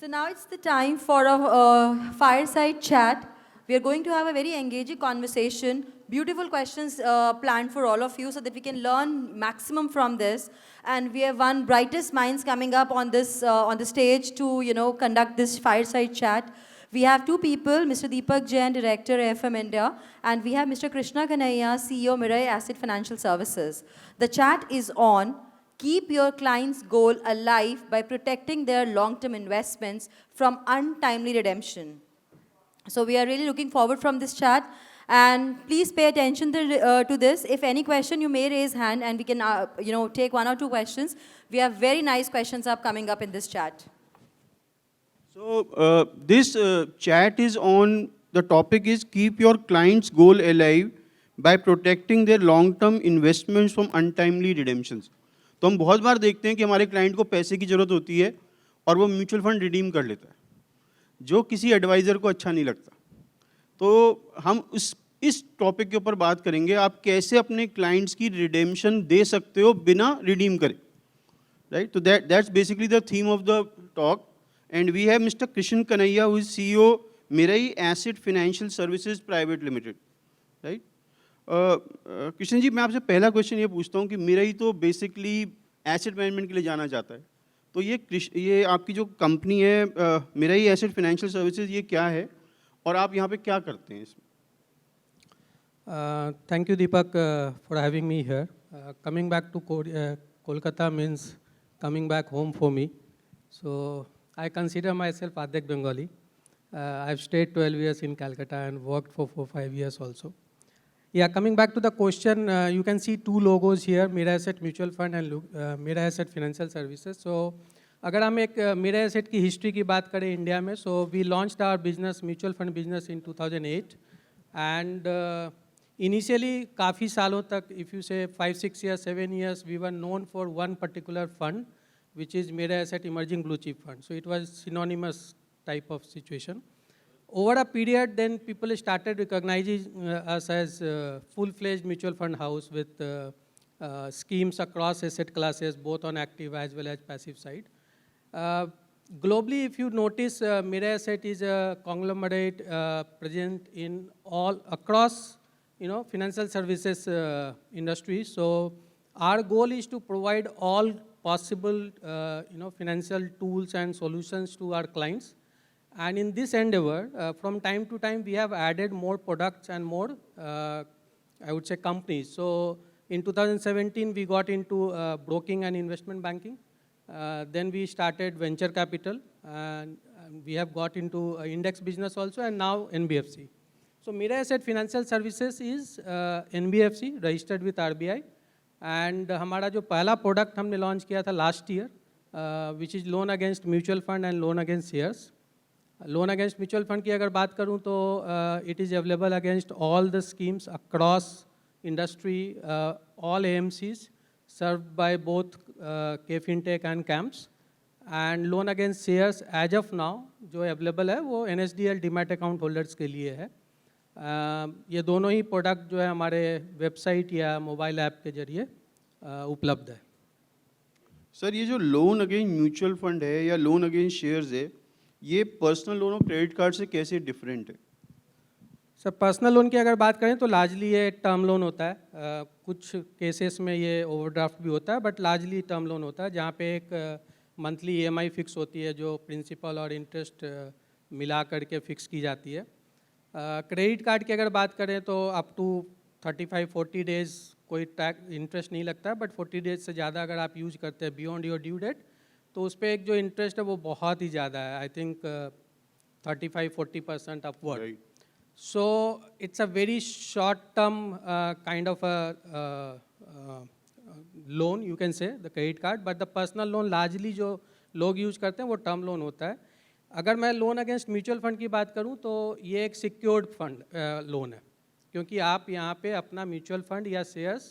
So now it's the time for a fireside chat. We are going to have a very engaging conversation, beautiful questions planned for all of you so that we can learn maximum from this. And we have one brightest minds coming up on this on the stage to conduct this fireside chat. We have two people, Mr. Deepak Jain, Director AFM India, and we have Mr. Krishna Kanaiya, CEO Mirai Asset Financial Services. The chat is on. Keep your client's goal alive by protecting their long-term investments from untimely redemption. So we are really looking forward from this chat. And please pay attention to this. If any question, you may raise hand and we can take one or two questions. We have very nice questions coming up in this chat. So this chat is on, the topic is keep your client's goal alive by protecting their long-term investments from untimely redemptions. तो हम बहुत बार देखते हैं कि हमारे client को पैसे की ज़रूरत होती है और वो म्यूचुअल फंड रिडीम कर लेता है, जो किसी एडवाइज़र को अच्छा नहीं लगता. तो हम इस टॉपिक के ऊपर बात करेंगे, आप कैसे अपने क्लाइंट्स की रिडेम्पशन दे सकते हो बिना रिडीम करे, राइट. तो that's basically the theme of the talk. And we have mister Krishna Kanhaiya who is CEO Mirae asset financial services private limited, right. Krishna ji, मैं आपसे पहला क्वेश्चन ये पूछता हूँ कि मिराई तो बेसिकली एसेट मैनेजमेंट के लिए जाना जाता है, तो ये आपकी जो कंपनी है मिराई एसेट फाइनेंशियल सर्विसेज, ये क्या है और आप यहाँ पे क्या करते हैं इसमें? Thank you, Deepak, for having me here. Coming back to Kolkata means coming back home for me. So I consider myself Adek Bengali. I've stayed 12 years in Calcutta and worked for 4-5 years also. Yeah, coming back to the question, you can see two logos here, Mirai Asset Mutual Fund and Mirai Asset Financial Services. So अगर हम एक Mirai Asset की history की बात करें India में, so we launched our business, mutual fund business in 2008. And initially, काफ़ी सालों तक, if you say 5, 6 years, 7 years, we were known for one particular fund, which is Mirai Asset Emerging Blue Chip Fund. So it was synonymous type of situation. Over a period, then people started recognizing us as full-fledged mutual fund house with schemes across asset classes, both on active as well as passive side. Globally, if you notice, Mirai Asset is a conglomerate present in all across, financial services industry. So our goal is to provide all possible, financial tools and solutions to our clients. And in this endeavor, from time to time, we have added more products and more, I would say, companies. So in 2017, we got into broking and investment banking. Then we started venture capital, and we have got into index business also, and now NBFC. So Mirai Asset Financial Services is NBFC, registered with RBI. And हमारा जो पहला product हमने launch किया था last year, which is loan against mutual fund and loan against shares. Loan against mutual fund की अगर बात करूँ तो it is available against all the schemes across industry, all AMCs served by both KFintech and CAMS. And loan against shares as of now जो available है वो NSDL demat account holders के लिए है. ये दोनों ही प्रोडक्ट जो है हमारे वेबसाइट या मोबाइल ऐप के जरिए उपलब्ध है. सर, ये जो लोन अगेंस्ट म्यूचुअल फंड है या लोन अगेंस्ट शेयर्स है, ये पर्सनल लोन और क्रेडिट कार्ड से कैसे डिफरेंट है? सर, पर्सनल लोन की अगर बात करें तो लार्जली ये टर्म लोन होता है. कुछ केसेस में ये ओवरड्राफ्ट भी होता है, बट लार्जली टर्म लोन होता है, जहाँ पे एक मंथली EMI फिक्स होती है जो प्रिंसिपल और इंटरेस्ट मिला करके फिक्स की जाती है. क्रेडिट कार्ड की अगर बात करें तो अप टू 35-40 डेज़ कोई इंटरेस्ट नहीं लगता है, बट 40 डेज से ज़्यादा अगर आप यूज करते हैं बियॉन्ड योर ड्यू डेट, तो उस पर एक जो इंटरेस्ट है वो बहुत ही ज़्यादा है. I think 35-40% upward. So it's a very short term kind of loan, you can से the credit card. But the personal loan largely जो लोग यूज करते हैं वो टर्म लोन होता है. अगर मैं लोन अगेंस्ट म्यूचुअल फंड की बात करूं तो ये एक सिक्योर्ड फंड लोन है, क्योंकि आप यहाँ पे अपना म्यूचुअल फंड या शेयर्स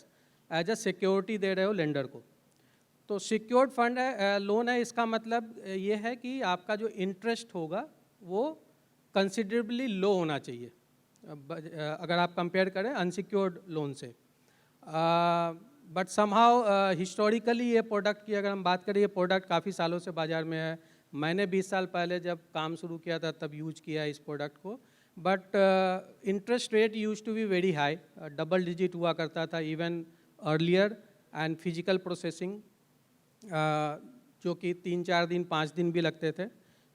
एज अ सिक्योरिटी दे रहे हो लेंडर को. तो सिक्योर्ड फंड है, लोन है. इसका मतलब ये है कि आपका जो इंटरेस्ट होगा वो कंसिडरेबली लो होना चाहिए अगर आप कंपेयर करें अनसिक्योर्ड लोन से. बट समहाउ हिस्टोरिकली ये प्रोडक्ट की अगर हम बात करें, ये प्रोडक्ट काफ़ी सालों से बाज़ार में है. मैंने 20 साल पहले जब काम शुरू किया था तब यूज किया इस प्रोडक्ट को, but interest rate used to be very high, double digit हुआ करता था even earlier, and physical processing जो कि 3-4 दिन 5 दिन भी लगते थे.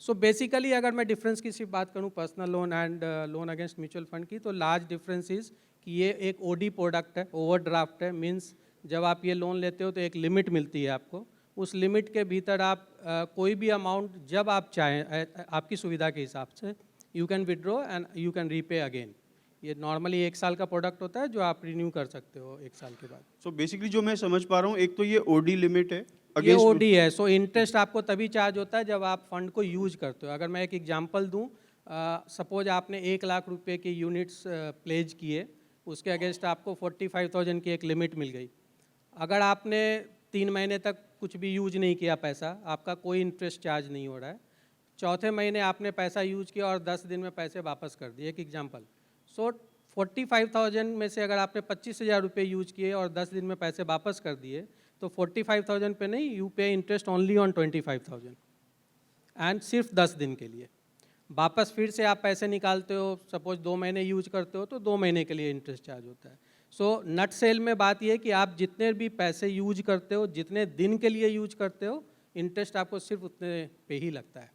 सो बेसिकली अगर मैं डिफरेंस की सिर्फ बात करूं personal loan and loan against mutual fund की, तो लार्ज डिफरेंस इज़ कि ये एक ओडी प्रोडक्ट है, ओवरड्राफ्ट है. मींस जब आप ये लोन लेते हो तो एक लिमिट मिलती है आपको, उस लिमिट के भीतर आप कोई भी अमाउंट जब आप चाहें आपकी सुविधा के हिसाब से you can withdraw and you can repay again. ये नॉर्मली 1 साल का प्रोडक्ट होता है जो आप रिन्यू कर सकते हो 1 साल के बाद. सो बेसिकली जो मैं समझ पा रहा हूँ, एक तो ये ओडी लिमिट है ये against- ओडी है. सो इंटरेस्ट आपको तभी चार्ज होता है जब आप फंड को यूज करते हो. अगर मैं एक एग्जांपल दूं, सपोज आपने 1 लाख रुपए के यूनिट्स प्लेज किए, उसके अगेंस्ट आपको 45,000 की एक लिमिट मिल गई. अगर आपने 3 महीने तक कुछ भी यूज नहीं किया पैसा, आपका कोई इंटरेस्ट चार्ज नहीं हो रहा है. चौथे महीने आपने पैसा यूज किया और 10 दिन में पैसे वापस कर दिए, एक एग्जांपल. सो 45,000 में से अगर आपने 25,000 रुपये यूज किए और 10 दिन में पैसे वापस कर दिए, तो 45,000 पे नहीं, यू पे इंटरेस्ट ओनली ऑन 25,000 एंड सिर्फ 10 दिन के लिए. वापस फिर से आप पैसे निकालते हो, सपोज 2 महीने यूज करते हो तो 2 महीने के लिए इंटरेस्ट चार्ज होता है. सो नट सेल में बात यह है कि आप जितने भी पैसे यूज करते हो, जितने दिन के लिए यूज करते हो, इंटरेस्ट आपको सिर्फ उतने पे ही लगता है.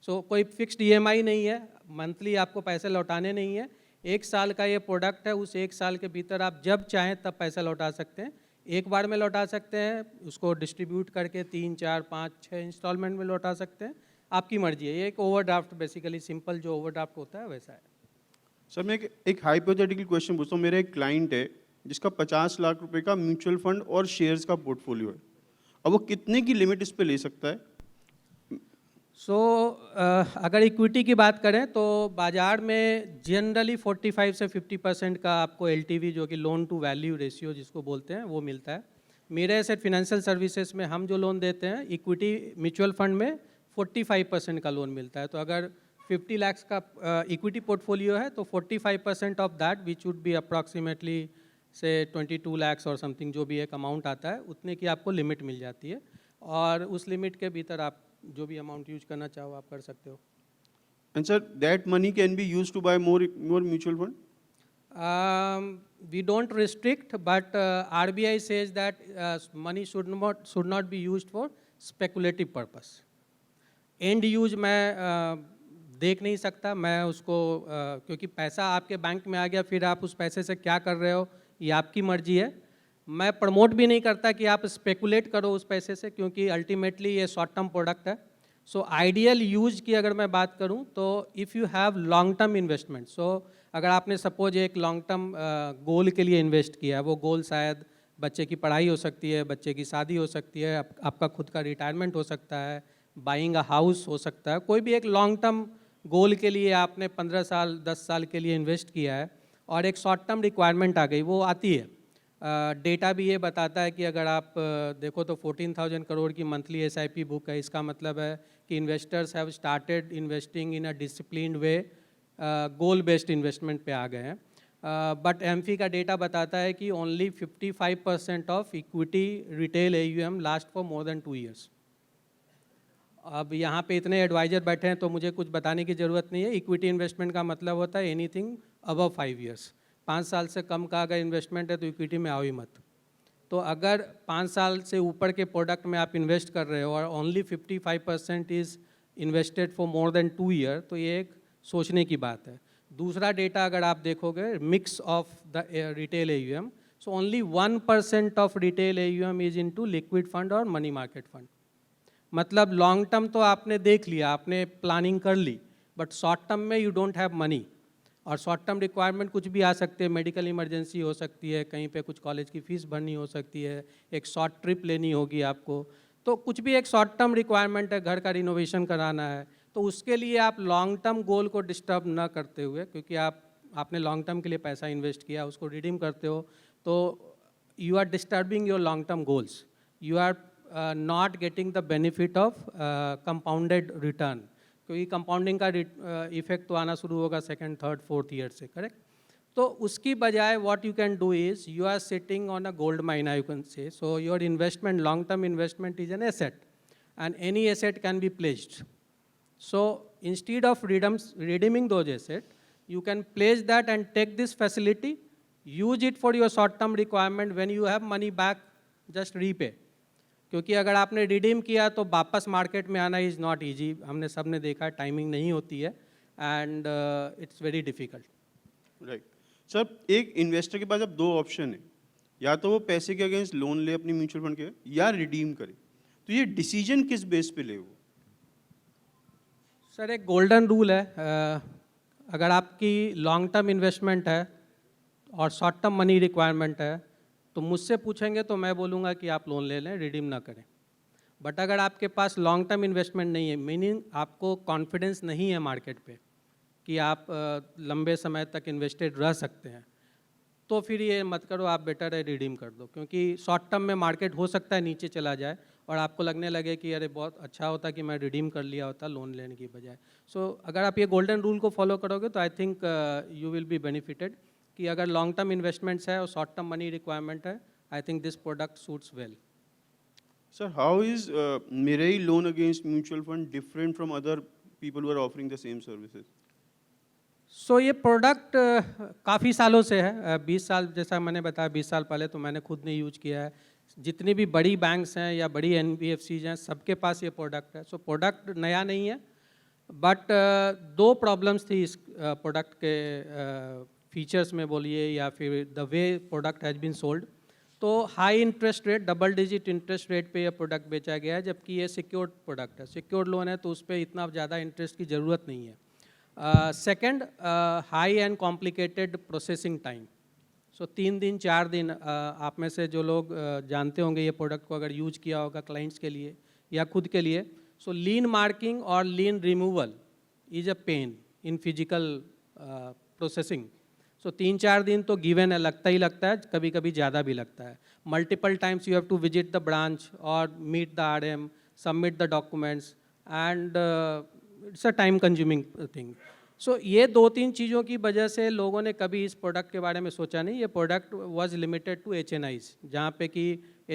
सो कोई फिक्स्ड EMI नहीं है, मंथली आपको पैसे लौटाने नहीं है. 1 साल का ये प्रोडक्ट है, उस 1 साल के भीतर आप जब चाहें तब पैसा लौटा सकते हैं. एक बार में लौटा सकते हैं, उसको डिस्ट्रीब्यूट करके 3, 4, 5, 6 इंस्टॉलमेंट में लौटा सकते हैं, आपकी मर्जी है. ये एक ओवरड्राफ्ट, बेसिकली सिंपल जो ओवरड्राफ्ट होता है वैसा है. सर मैं एक हाइपोथेटिकल क्वेश्चन पूछता हूँ. मेरा एक क्लाइंट है जिसका 50 लाख रुपए का म्यूचुअल फंड और शेयर्स का पोर्टफोलियो है. अब वो कितने की लिमिट इस पे ले सकता है? सो अगर इक्विटी की बात करें तो बाज़ार में जनरली 45 से 50% का आपको LTV जो कि लोन टू वैल्यू रेशियो जिसको बोलते हैं वो मिलता है. मेरे एसेट फाइनेंशियल सर्विसेज में हम जो लोन देते हैं इक्विटी म्यूचुअल फंड में 45% का लोन मिलता है. तो अगर 50 लाख का इक्विटी पोर्टफोलियो है तो 45% of that which would be approximately से 22 लाख और समथिंग जो भी एक अमाउंट आता है, उतने की आपको लिमिट मिल जाती है. और उस लिमिट के भीतर आप जो भी अमाउंट यूज करना चाहो आप कर सकते हो. And sir that money can be used to buy more mutual fund? We don't restrict, but RBI says that money should not be used for speculative purpose. End use मैं देख नहीं सकता, मैं उसको क्योंकि पैसा आपके बैंक में आ गया, फिर आप उस पैसे से क्या कर रहे हो ये आपकी मर्जी है. मैं प्रमोट भी नहीं करता कि आप स्पेकुलेट करो उस पैसे से, क्योंकि अल्टीमेटली ये शॉर्ट टर्म प्रोडक्ट है. सो आइडियल यूज की अगर मैं बात करूं तो if you have long term investment, so अगर आपने सपोज एक लॉन्ग टर्म गोल के लिए इन्वेस्ट किया है, वो गोल शायद बच्चे की पढ़ाई हो सकती है, बच्चे की शादी हो सकती है, आपका खुद का रिटायरमेंट हो सकता है, बाइंग अ हाउस हो सकता है, कोई भी एक लॉन्ग टर्म गोल के लिए आपने 15 साल 10 साल के लिए इन्वेस्ट किया है और एक शॉर्ट टर्म रिक्वायरमेंट आ गई, वो आती है. डेटा भी ये बताता है कि अगर आप देखो तो 14,000 करोड़ की मंथली SIP बुक है. इसका मतलब है कि investors have started investing in a disciplined way, goal based investment पे आ गए हैं. बट एमफी का डेटा बताता है कि only 55% of equity retail AUM last for more than 2 years. अब यहाँ पे इतने एडवाइजर बैठे हैं तो मुझे कुछ बताने की ज़रूरत नहीं है. इक्विटी इन्वेस्टमेंट का मतलब होता है एनीथिंग अबव 5 ईयर्स. 5 साल से कम का अगर इन्वेस्टमेंट है तो इक्विटी में आओ ही मत. तो अगर 5 साल से ऊपर के प्रोडक्ट में आप इन्वेस्ट कर रहे हो और only 55% is invested for more than 2 year, तो ये एक सोचने की बात है. दूसरा डेटा अगर आप देखोगे mix of the retail AUM, so only 1% of retail AUM is into liquid fund और मनी मार्केट फंड. मतलब लॉन्ग टर्म तो आपने देख लिया, आपने प्लानिंग कर ली, बट शॉर्ट टर्म में यू डोंट हैव मनी. और शॉर्ट टर्म रिक्वायरमेंट कुछ भी आ सकती है, मेडिकल इमरजेंसी हो सकती है, कहीं पे कुछ कॉलेज की फ़ीस भरनी हो सकती है, एक शॉर्ट ट्रिप लेनी होगी आपको, तो कुछ भी एक शॉर्ट टर्म रिक्वायरमेंट है, घर का रिनोवेशन कराना है, तो उसके लिए आप लॉन्ग टर्म गोल को डिस्टर्ब ना करते हुए, क्योंकि आपने लॉन्ग टर्म के लिए पैसा इन्वेस्ट किया, उसको रिडीम करते हो, तो you are disturbing your long term goals. You are not getting the benefit of compounded return, क्योंकि कंपाउंडिंग का इफेक्ट तो आना शुरू होगा 2nd, 3rd, 4th ईयर से, करेक्ट. तो उसकी बजाय what you can do is you are sitting on a gold mine, you can say. So your investment, long term investment is an asset, and any asset can be placed. So instead of redeeming those assets, you can place that and take this facility, use it for your short-term requirement. When you have money back, just repay. क्योंकि अगर आपने redeem किया तो वापस market में आना is not easy, हमने सब ने देखा, टाइमिंग नहीं होती है and it's very difficult. Right sir, एक इन्वेस्टर के पास अब दो ऑप्शन है, या तो वो पैसे के अगेंस्ट लोन ले अपनी म्यूचुअल फंड के, या रिडीम करे. तो ये डिसीजन किस बेस पे ले वो? सर एक गोल्डन रूल है, अगर आपकी लॉन्ग टर्म इन्वेस्टमेंट है और शॉर्ट टर्म मनी रिक्वायरमेंट है तो मुझसे पूछेंगे तो मैं बोलूँगा कि आप लोन ले लें, रिडीम ना करें. बट अगर आपके पास लॉन्ग टर्म इन्वेस्टमेंट नहीं है, मीनिंग आपको कॉन्फिडेंस नहीं है मार्केट पे कि आप लंबे समय तक इन्वेस्टेड रह सकते हैं, तो फिर ये मत करो, आप बेटर है रिडीम कर दो. क्योंकि शॉर्ट टर्म में मार्केट हो सकता है नीचे चला जाए और आपको लगने लगे कि अरे बहुत अच्छा होता कि मैं रिडीम कर लिया होता लोन लेने की बजाय. सो अगर आप ये गोल्डन रूल को फॉलो करोगे तो I think you will be benefited कि अगर लॉन्ग टर्म इन्वेस्टमेंट्स है और शॉर्ट टर्म मनी रिक्वायरमेंट है, I think this product suits well. Sir, how is Mirai loan against mutual fund different from other people who are offering the same services? सो ये product काफ़ी सालों से है, 20 साल, जैसा मैंने बताया 20 साल पहले तो मैंने खुद ने यूज किया है. जितनी भी बड़ी बैंक्स हैं या बड़ी NBFCs हैं, सबके पास ये प्रोडक्ट है. सो प्रोडक्ट नया नहीं है, बट दो प्रॉब्लम्स थी इस प्रोडक्ट के फीचर्स में बोलिए या फिर the way product has been sold. तो high interest rate, double digit interest rate पे ये प्रोडक्ट बेचा गया है, जबकि ये सिक्योर्ड प्रोडक्ट है. सिक्योर्ड लोन है तो उस पर इतना ज़्यादा इंटरेस्ट की ज़रूरत नहीं है. Second, high and complicated processing time. So 3 दिन 4 दिन, आप में से जो लोग जानते होंगे ये प्रोडक्ट को अगर यूज किया होगा क्लाइंट्स के लिए या खुद के लिए, सो लीन मार्किंग और lien removal is a pain in physical processing. So 3-4 दिन तो गिवन है, लगता ही लगता है, कभी कभी ज़्यादा भी लगता है. Multiple times you have to visit the branch और meet the RM, submit the documents and it's a time consuming thing. So ये 2-3 चीज़ों की वजह से लोगों ने कभी इस प्रोडक्ट के बारे में सोचा नहीं. ये product was limited to HNIs, जहाँ पे कि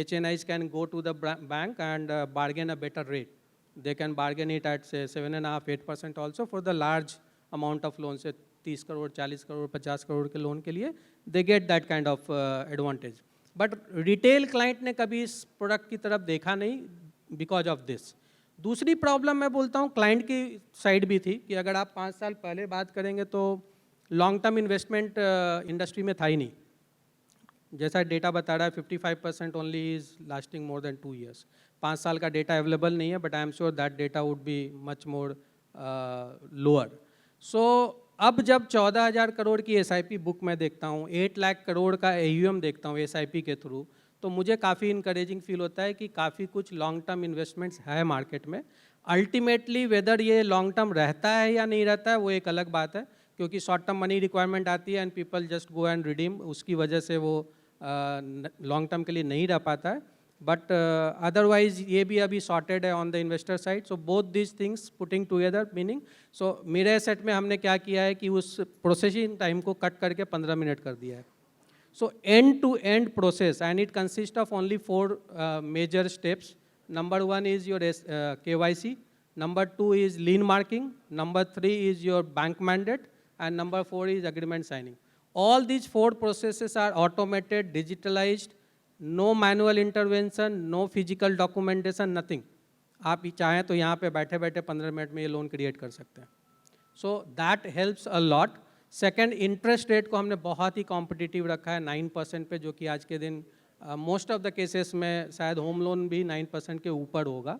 HNIs can go to the bank and bargain a better rate. They can bargain it at say 7.5-8% also for the large amount of loan. Say 30 crore, 40 crore, 50 crore के लोन के लिए they get that kind of advantage. But retail client ने कभी इस product की तरफ देखा नहीं बिकॉज ऑफ दिस. दूसरी प्रॉब्लम मैं बोलता हूँ क्लाइंट की साइड भी थी कि अगर आप 5 साल पहले बात करेंगे तो लॉन्ग टर्म इन्वेस्टमेंट इंडस्ट्री में था ही नहीं. जैसा डेटा बता रहा है 55% only is lasting more than 2 years. 5 साल का डेटा अवेलेबल नहीं है, but I am sure that data would be much more lower. So अब जब 14,000 करोड़ की SIP बुक मैं देखता हूँ, 8 लाख करोड़ का AUM देखता हूँ SIP के थ्रू, तो मुझे काफ़ी इनकरेजिंग फील होता है कि काफ़ी कुछ लॉन्ग टर्म इन्वेस्टमेंट्स है मार्केट में. अल्टीमेटली वेदर ये लॉन्ग टर्म रहता है या नहीं रहता है वो एक अलग बात है, क्योंकि शॉर्ट टर्म मनी रिक्वायरमेंट आती है and people just go and redeem, उसकी वजह से वो लॉन्ग टर्म के लिए नहीं रह पाता है. बट अदरवाइज ये भी अभी सॉर्टेड है on the investor side. So both this things putting together meaning, so मेरे सेट में हमने क्या किया है कि उस प्रोसेसिंग टाइम को कट करके 15 मिनट कर दिया है. So end to end process, and it consists of only 4 major steps. Number 1 is your KYC, number 2 is lien marking, number 3 is your bank mandate, and number 4 is agreement signing. All these 4 processes are automated, digitalized, no manual intervention, no physical documentation, nothing. आप चाहें तो यहाँ पे बैठे बैठे 15 minute में ये loan create कर सकते हैं. So that helps a lot. Second, interest rate को हमने बहुत ही कॉम्पिटिटिव रखा है 9% पे, जो कि आज के दिन मोस्ट ऑफ द केसेस में शायद होम लोन भी 9% के ऊपर होगा.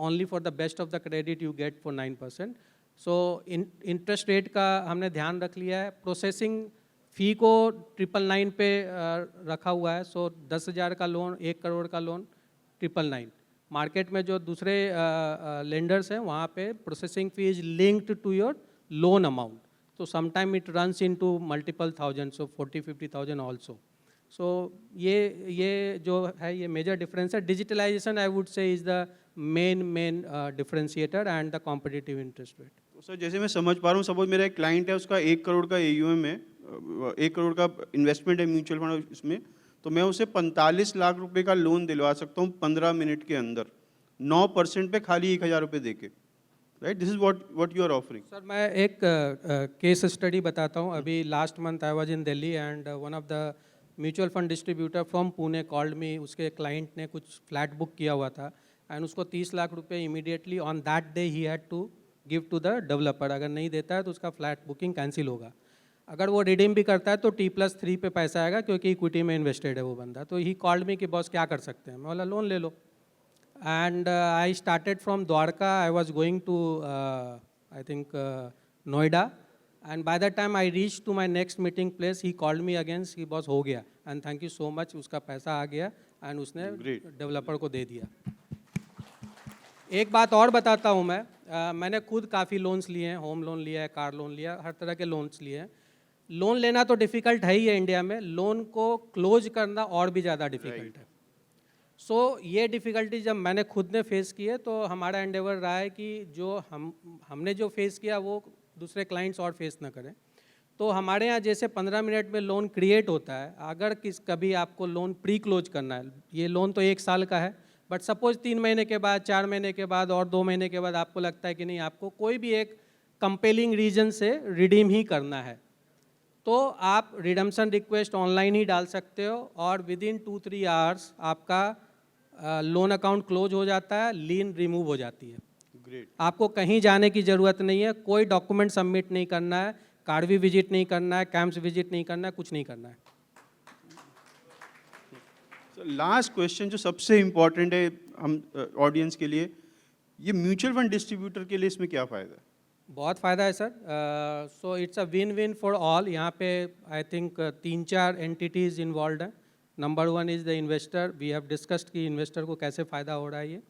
Only for the best of the credit you get for 9%. So interest rate का हमने ध्यान रख लिया है. प्रोसेसिंग फ़ी को 999 पे रखा हुआ है. सो 10,000 का लोन, 1 करोड़ का लोन 999. मार्केट में जो दूसरे लेंडर्स हैं वहाँ पे processing fee is linked to your loan amount. So sometime it runs into multiple thousands, so 40-50,000 also. So ये जो है ये major difference है. Digitalization I would say is the main differentiator and the competitive interest rate. तो sir जैसे मैं समझ पा रहा हूँ, सपोज मेरा एक क्लाइंट है, उसका 1 करोड़ का AUM है, 1 करोड़ का इन्वेस्टमेंट है म्यूचुअल फंड इसमें, तो मैं उसे 45 लाख रुपए का लोन दिलवा सकता हूँ 15 मिनट के अंदर 9% पे खाली 1,000 रुपये दे के. right? This is what you are offering. Sir मैं एक केस स्टडी बताता हूँ. अभी last month I was in Delhi and one of the mutual fund distributor from Pune called me. उसके क्लाइंट ने कुछ फ्लैट बुक किया हुआ था एंड उसको 30 लाख रुपए इमीडिएटली ऑन दैट डे ही had to give to the developer. अगर नहीं देता है तो उसका फ्लैट बुकिंग कैंसिल होगा. अगर वो रिडीम भी करता है तो T+3 पे पैसा आएगा क्योंकि इक्विटी में इन्वेस्टेड है वो बंदा. तो ही कॉल्ड मी कि बॉस क्या कर सकते हैं. मैं बोला लोन ले लो. And I started from Dwarka. I was going to, I think, Noida. And by the time I reached to my next meeting place, he called me again. He was हो गया. And thank you so much. उसका पैसा आ गया and उसने developer को दे दिया. एक बात और बताता हूँ मैं. मैंने खुद काफ़ी लोन्स लिए हैं. होम लोन लिया है, कार लोन लिया, हर तरह के लोन्स लिए हैं. लोन लेना तो डिफ़िकल्ट है ही है इंडिया में. लोन को क्लोज करना और भी ज़्यादा डिफ़िकल्ट है. सो ये डिफ़िकल्टी जब मैंने खुद ने फेस की है तो हमारा एंडेवर रहा है कि जो हमने जो फेस किया वो दूसरे क्लाइंट्स और फेस ना करें. तो हमारे यहाँ जैसे 15 मिनट में लोन क्रिएट होता है. अगर कभी आपको लोन प्री क्लोज करना है, ये लोन तो 1 साल का है, बट सपोज 3 महीने के बाद, 4 महीने के बाद और 2 महीने के बाद आपको लगता है कि नहीं, आपको कोई भी एक कंपेलिंग रीजन से रिडीम ही करना है, तो आप रिडम्पशन रिक्वेस्ट ऑनलाइन ही डाल सकते हो और विद इन 2-3 आवर्स आपका लोन अकाउंट क्लोज हो जाता है, लीन रिमूव हो जाती है. Great. आपको कहीं जाने की ज़रूरत नहीं है, कोई डॉक्यूमेंट सबमिट नहीं करना है, कार्डवी विजिट नहीं करना है, कैंप्स विजिट नहीं करना है, कुछ नहीं करना है. लास्ट क्वेश्चन जो सबसे इम्पोर्टेंट है हम ऑडियंस के लिए, ये म्यूचुअल फंड डिस्ट्रीब्यूटर के लिए इसमें क्या फ़ायदा है? बहुत फ़ायदा है sir. So it's a win win for all. यहाँ पे आई थिंक 3-4 एंटिटीज़ इन्वॉल्व हैं. Number 1 is the investor. We have discussed कि इन्वेस्टर को कैसे फ़ायदा हो रहा है ये.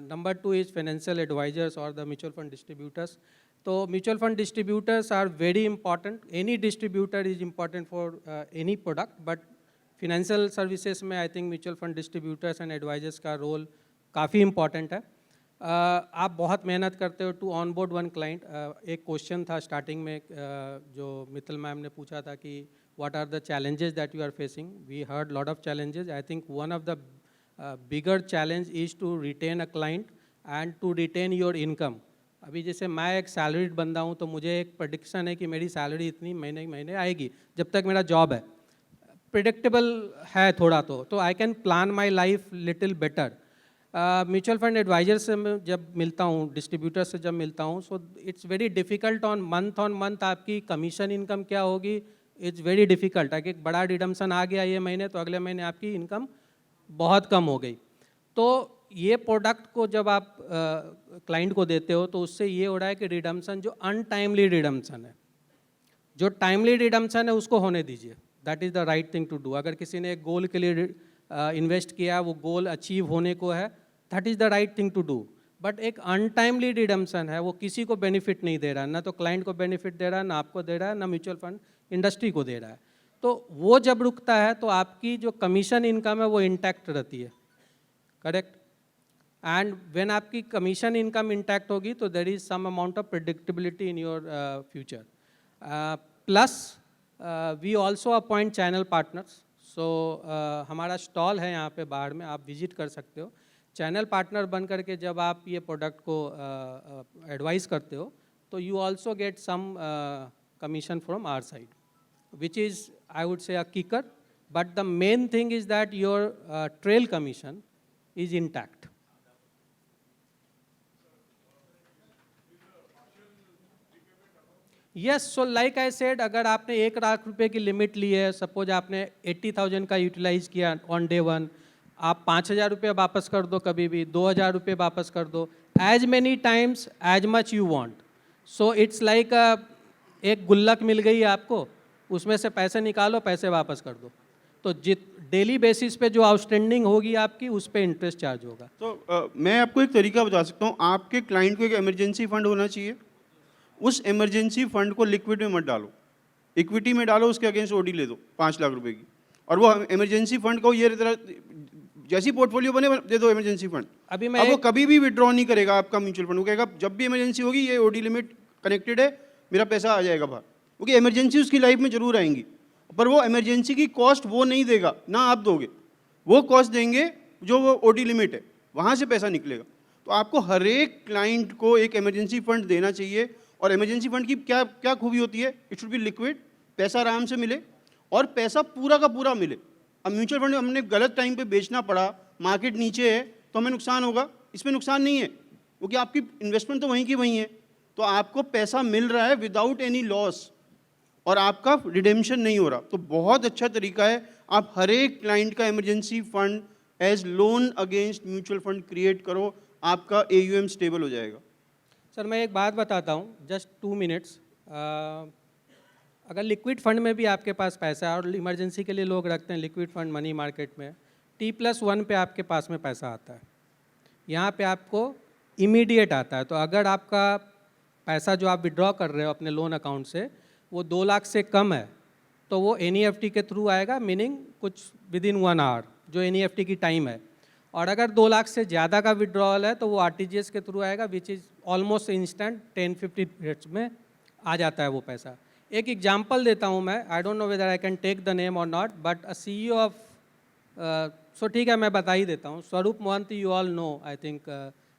नंबर 2 इज़ फाइनेंशियल एडवाइजर्स और द म्यूचुअल फंड डिस्ट्रीब्यूटर्स. तो mutual fund distributors are very important. Any distributor is important for any product, but financial services में I think mutual fund distributors and advisers का role काफ़ी important है. आप बहुत मेहनत करते हो to onboard one client. एक क्वेश्चन था स्टार्टिंग में जो मित्तल मैम ने पूछा था कि what are the challenges that you are facing. We heard lot of challenges. I think one of the bigger challenge is to retain a client and to retain your income. अभी जैसे मैं एक salaried बंदा हूँ तो मुझे एक prediction है कि मेरी सैलरी इतनी महीने आएगी जब तक मेरा जॉब है. प्रिडिक्टेबल है थोड़ा तो I can plan my life little better. Mutual fund adviser से मैं जब मिलता हूँ, डिस्ट्रीब्यूटर से जब मिलता हूँ, so it's very difficult on month आपकी कमीशन इनकम क्या होगी. It's very difficult. अगर एक बड़ा रिडम्पशन आ गया ये महीने तो अगले महीने आपकी इनकम बहुत कम हो गई. तो ये प्रोडक्ट को जब आप क्लाइंट को देते हो तो उससे ये हो रहा है कि रिडम्पशन जो अनटाइमली रिडम्पशन है, जो टाइमली रिडम्पशन है उसको होने दीजिए. That is the right thing to do. अगर किसी ने एक गोल के लिए इन्वेस्ट किया, वो गोल अचीव होने को है, that is the right thing to do. But एक अनटाइमली रिडम्पशन है, वो किसी को बेनिफिट नहीं दे रहा है. ना तो क्लाइंट को बेनिफिट दे रहा है, ना आपको दे रहा है, ना म्यूचुअल फंड इंडस्ट्री को दे रहा है. तो वो जब रुकता है तो आपकी जो कमीशन इनकम है वो इंटैक्ट रहती है. करेक्ट. एंड व्हेन आपकी कमीशन इनकम इंटैक्ट होगी तो there is some amount of predictability in your future. Plus we also appoint channel partners. So हमारा स्टॉल है यहाँ पे बाहर में, आप विजिट कर सकते हो. चैनल पार्टनर बन करके जब आप ये प्रोडक्ट को एडवाइस करते हो तो you also get some commission from our side, which is, I would say, a kicker. But the main thing is that your trail commission is intact. Yes, so like I said, अगर आपने 1 लाख रुपए की limit ली है, suppose आपने 80,000 का utilise किया on day 1, आप 5,000 रुपये वापस कर दो, कभी भी 2,000 रुपये वापस कर दो, as many times as much you want. So it's like एक गुल्लक मिल गई आपको, उसमें से पैसे निकालो, पैसे वापस कर दो. तो डेली बेसिस पे जो आउटस्टैंडिंग होगी आपकी, उस पे इंटरेस्ट चार्ज होगा. तो मैं आपको एक तरीका बता सकता हूँ. आपके क्लाइंट को एक इमरजेंसी फंड होना चाहिए. उस इमरजेंसी फंड को लिक्विड में मत डालो, इक्विटी में डालो, उसके अगेंस्ट ओडी ले दो 5 लाख रुपए की, और वो इमरजेंसी फंड को ये जैसी पोर्टफोलियो बने दे दो इमरजेंसी फंड. अभी मैं वो कभी भी विड्रॉ नहीं करेगा आपका म्यूचुअल फंड. वो कहेगा जब भी इमरजेंसी होगी ये ओडी लिमिट कनेक्टेड है, मेरा पैसा आ जाएगा बाहर. क्योंकि इमरजेंसी उसकी लाइफ में जरूर आएंगी, पर वो इमरजेंसी की कॉस्ट वो नहीं देगा, ना आप दोगे. वो कॉस्ट देंगे जो वो ओडी लिमिट है, वहाँ से पैसा निकलेगा. तो आपको हर एक क्लाइंट को एक इमरजेंसी फंड देना चाहिए। और इमरजेंसी फंड की क्या क्या खूबी होती है? इट शुड बी लिक्विड, पैसा आराम से मिले और पैसा पूरा का पूरा मिले। अब म्यूचुअल फंड हमने गलत टाइम पे बेचना पड़ा, मार्केट नीचे है तो हमें नुकसान होगा, इसमें नुकसान नहीं है क्योंकि आपकी इन्वेस्टमेंट तो वहीं की वहीं है। तो आपको पैसा मिल रहा है विदाउट एनी लॉस और आपका रिडेम्पशन नहीं हो रहा। तो बहुत अच्छा तरीका है, आप हर एक क्लाइंट का emergency fund as loan against mutual fund create करो, आपका AUM स्टेबल हो जाएगा। सर मैं एक बात बताता हूँ, जस्ट 2 मिनट्स। अगर लिक्विड फंड में भी आपके पास पैसा है और इमरजेंसी के लिए लोग रखते हैं लिक्विड फंड मनी मार्केट में, T+1 पे आपके पास में पैसा आता है, यहाँ पे आपको इमीडिएट आता है। तो अगर आपका पैसा जो आप विड्रॉ कर रहे हो अपने लोन अकाउंट से वो 2 लाख से कम है तो वो NEFT के थ्रू आएगा, मीनिंग कुछ विदिन 1 आवर जो NEFT की टाइम है। और अगर 2 लाख से ज़्यादा का विड्रॉल है तो वो RTGS के थ्रू आएगा, which is almost instant 10-15 minutes में आ जाता है वो पैसा। एक एग्जांपल देता हूँ मैं, I don't know whether I can take the name और not, but a CEO of so ठीक है मैं बता ही देता हूँ, Swarup Mohanty, you all know I think,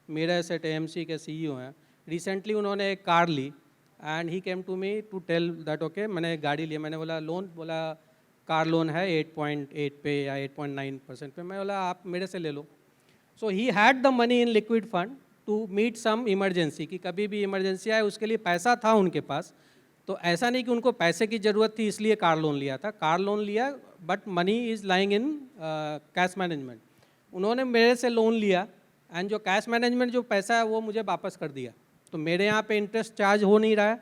Mirae asset AMC के CEO हैं। रिसेंटली उन्होंने एक कार ली and he came to me to tell that okay मैंने गाड़ी लिया, मैंने बोला लोन, बोला कार लोन है 8.8 पे या 8.9% पे, मैं बोला आप मेरे से ले लो। So he had the money in liquid fund to meet some emergency, कि कभी भी इमरजेंसी आए उसके लिए पैसा था उनके पास। तो ऐसा नहीं कि उनको पैसे की ज़रूरत थी इसलिए कार लोन लिया था, कार लोन लिया but money is lying in cash management. उन्होंने मेरे से लोन लिया एंड जो कैश मैनेजमेंट जो पैसा है वो मुझे वापस कर दिया। तो मेरे यहाँ पे इंटरेस्ट चार्ज हो नहीं रहा है,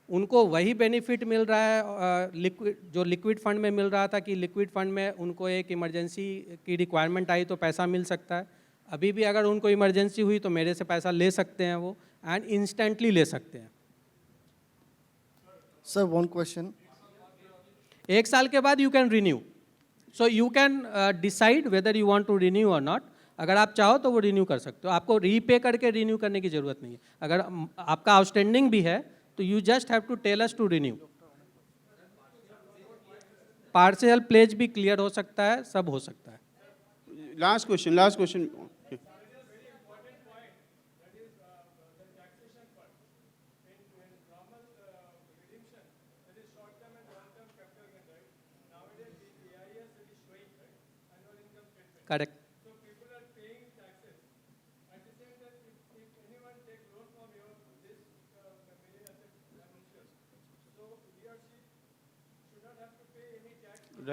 उनको वही बेनिफिट मिल रहा है लिक्विड जो लिक्विड फंड में मिल रहा था, कि लिक्विड फंड में उनको एक इमरजेंसी की रिक्वायरमेंट आई तो पैसा मिल सकता है। अभी भी अगर उनको इमरजेंसी हुई तो मेरे से पैसा ले सकते हैं वो, एंड इंस्टेंटली ले सकते हैं। Sir, one question. 1 साल के बाद you can renew, so you can decide whether you want to renew or not. अगर आप चाहो तो वो रिन्यू कर सकते हो, आपको रीपे करके रिन्यू करने की ज़रूरत नहीं है। अगर आपका आउटस्टैंडिंग भी है तो you just have to tell us to renew. Partial pledge भी क्लियर हो सकता है, सब हो सकता है। Last question. Correct.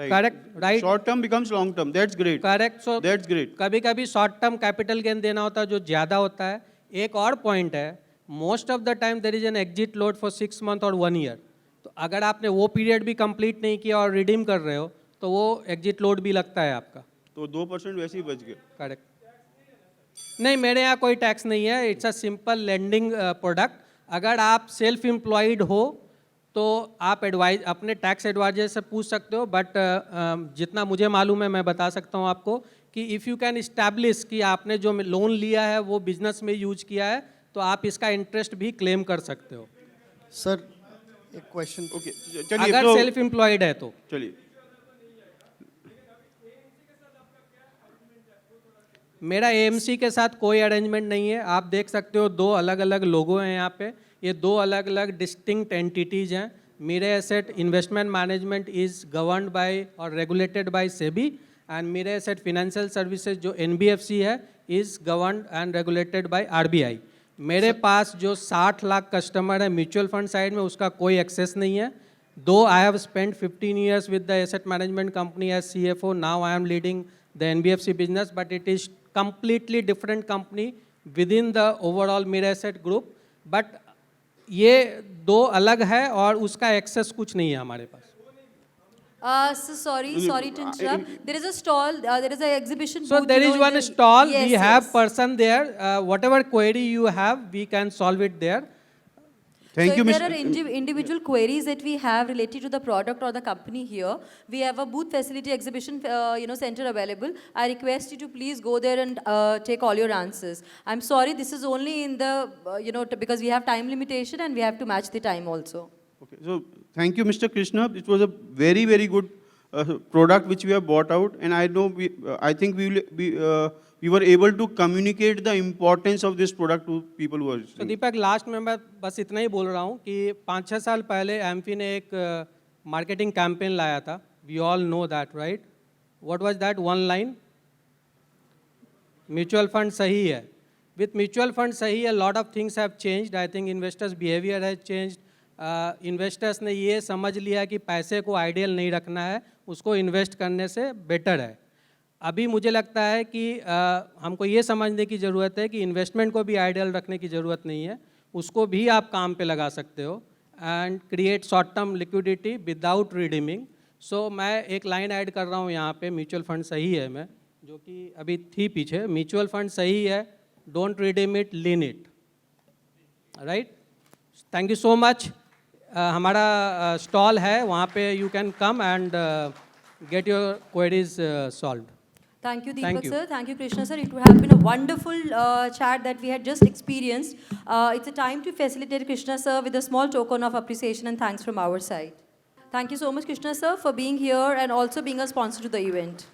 Correct, right. Short term becomes long term. That's great. Correct. So That's great. कभी कभी शॉर्ट टर्म कैपिटल गेन देना होता है जो ज़्यादा होता है। एक और पॉइंट है, most of the time there is an exit load for 6 month or 1 year. तो अगर आपने वो पीरियड भी कंप्लीट नहीं किया और रिडीम कर रहे हो तो वो एग्जिट लोड भी लगता है आपका। तो 2% वैसे ही बच गए। करेक्ट। नहीं, मेरे यहाँ कोई टैक्स नहीं है, it's a simple lending product. अगर आप सेल्फ एम्प्लॉयड हो तो आप अपने टैक्स एडवाइजर से पूछ सकते हो, बट जितना मुझे मालूम है मैं बता सकता हूँ आपको कि इफ़ यू कैन इस्टेब्लिश कि आपने जो लोन लिया है वो बिजनेस में यूज किया है तो आप इसका इंटरेस्ट भी क्लेम कर सकते हो। Sir, एक question. ओके चलिए, अगर तो सेल्फ एम्प्लॉयड है तो। चलिए मेरा AMC के साथ कोई अरेंजमेंट नहीं है। आप देख सकते हो 2 अलग अलग लोगो हैं यहाँ पे, ये 2 अलग अलग डिस्टिंक्ट एंटिटीज़ हैं। मेरे asset investment management is governed bye और रेगुलेटेड बाय सेबी, एंड मेरे एसेट फाइनेंशियल सर्विसेज जो NBFC है is governed and regulated by RBI। मेरे पास जो 60 लाख कस्टमर है म्यूचुअल फंड साइड में उसका कोई एक्सेस नहीं है। दो I have spend 15 years with the asset management company as CFO, now I am leading the NBFC business, but it is completely different company within the overall Mirae Asset group, but ये 2 अलग है और उसका access कुछ नहीं है हमारे पास। So sorry to interrupt. There is a stall, there is an exhibition So booth, there you is know, in one the- stall, Yes, we have yes. person there, whatever query you have, we can solve it there. Thank So you if there are mister individual queries that we have related to the product or the company here, we have a booth facility exhibition center available. I request you to please go there and take all your answers. I'm sorry, this is only in the because we have time limitation and we have to match the time also. Okay, so thank you, Mr. Krishna. It was a very good product which we have bought out, and I know I think we we were able to communicate the importance of this product to people who are तो listening. दीपक last में मैं बस इतना ही बोल रहा हूँ कि 5-6 साल पहले एम्फी ने एक मार्केटिंग कैंपेन लाया था. We all know that, right? What was that one line? Mutual fund सही है. विथ म्यूचुअल फंड सही है, lot of things have changed. I think investors behaviour has changed. Investors ने ये समझ लिया कि पैसे को आइडियल नहीं रखना है, उसको इन्वेस्ट करने से बेटर है. अभी मुझे लगता है कि हमको ये समझने की ज़रूरत है कि इन्वेस्टमेंट को भी आइडियल रखने की ज़रूरत नहीं है, उसको भी आप काम पे लगा सकते हो and create short term liquidity without redeeming. So मैं एक लाइन ऐड कर रहा हूँ यहाँ पे, म्यूचुअल फंड सही है, मैं जो कि अभी थी पीछे, म्यूचुअल फंड सही है, don't redeem it, lean it. Right? Thank you so much. हमारा स्टॉल है वहाँ पे, you can come and get your queries solved. Thank you, Thank Deepak you. sir. Thank you, Krishna sir. It would have been a wonderful chat that we had just experienced. It's a time to facilitate Krishna sir with a small token of appreciation and thanks from our side. Thank you so much, Krishna sir, for being here and also being a sponsor to the event.